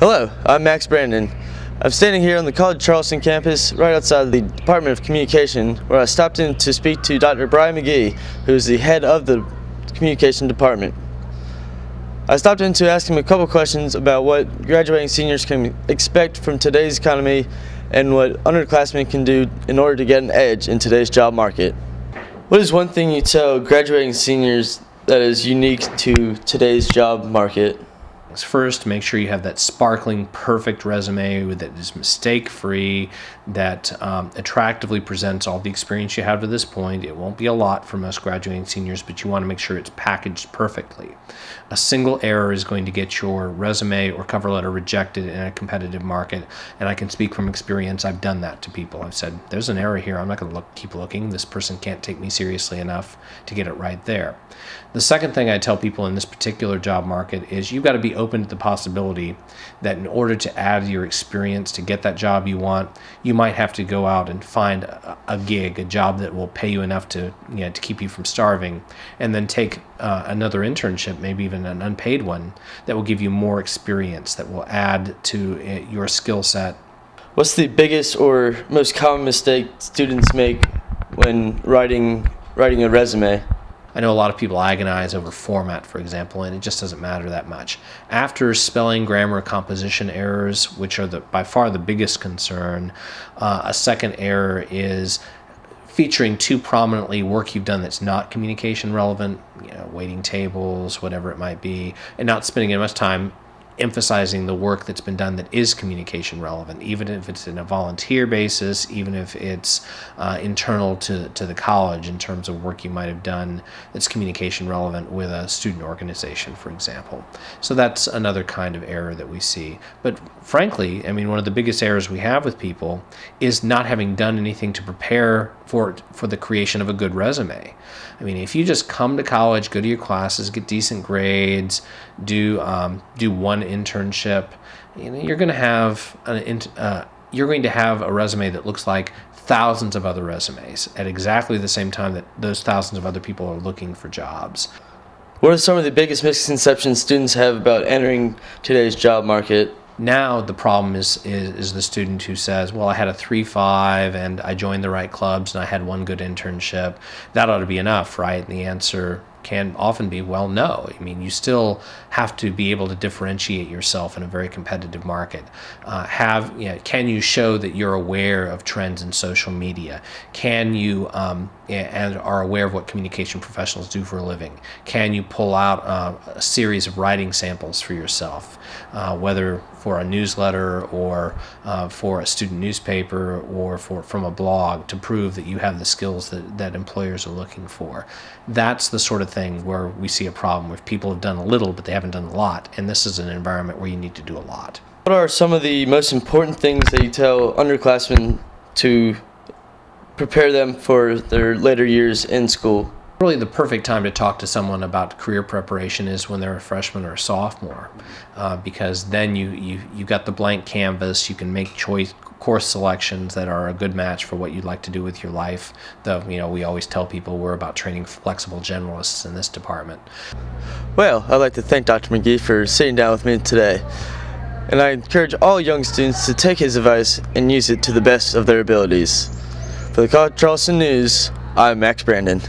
Hello, I'm Max Brandon. I'm standing here on the College Charleston campus right outside the Department of Communication, where I stopped in to speak to Dr. Brian McGee, who is the head of the Communication Department. I stopped in to ask him a couple questions about what graduating seniors can expect from today's economy and what underclassmen can do in order to get an edge in today's job market. What is one thing you tell graduating seniors that is unique to today's job market? First, make sure you have that sparkling, perfect resume that is mistake-free, that attractively presents all the experience you have to this point. It won't be a lot for most graduating seniors, but you want to make sure it's packaged perfectly. A single error is going to get your resume or cover letter rejected in a competitive market, and I can speak from experience. I've done that to people. I've said, there's an error here. I'm not going to keep looking. This person can't take me seriously enough to get it right there. The second thing I tell people in this particular job market is you've got to be open to the possibility that in order to add your experience to get that job you want, you might have to go out and find a gig, a job that will pay you enough to keep you from starving, and then take another internship, maybe even an unpaid one, that will give you more experience, that will add to your skill set. What's the biggest or most common mistake students make when writing a resume? I know a lot of people agonize over format, for example, and it just doesn't matter that much. After spelling, grammar, composition errors, which are by far the biggest concern, a second error is featuring too prominently work you've done that's not communication relevant, waiting tables, whatever it might be, and not spending enough time emphasizing the work that's been done that is communication relevant, even if it's in a volunteer basis, even if it's internal to the college in terms of work you might have done that's communication relevant with a student organization, for example. So that's another kind of error that we see. But frankly, I mean, one of the biggest errors we have with people is not having done anything to prepare for the creation of a good resume. I mean, if you just come to college, go to your classes, get decent grades, do one internship, you're going to have a resume that looks like thousands of other resumes at exactly the same time that those thousands of other people are looking for jobs. What are some of the biggest misconceptions students have about entering today's job market? Now the problem is the student who says, well, I had a 3.5 and I joined the right clubs and I had one good internship. That ought to be enough, right? And the answer can often be, well, no. I mean, you still have to be able to differentiate yourself in a very competitive market. Can you show that you're aware of trends in social media? Can you and are aware of what communication professionals do for a living? Can you pull out a series of writing samples for yourself, whether for a newsletter or for a student newspaper or from a blog, to prove that you have the skills that employers are looking for? That's the sort of thing where we see a problem, where people have done a little but they haven't done a lot, and this is an environment where you need to do a lot. What are some of the most important things that you tell underclassmen to prepare them for their later years in school? Really, the perfect time to talk to someone about career preparation is when they're a freshman or a sophomore, because then you got the blank canvas. You can make course selections that are a good match for what you'd like to do with your life. Though, we always tell people we're about training flexible generalists in this department. Well, I'd like to thank Dr. McGee for sitting down with me today. And I encourage all young students to take his advice and use it to the best of their abilities. For the College Charleston News, I'm Max Brandon.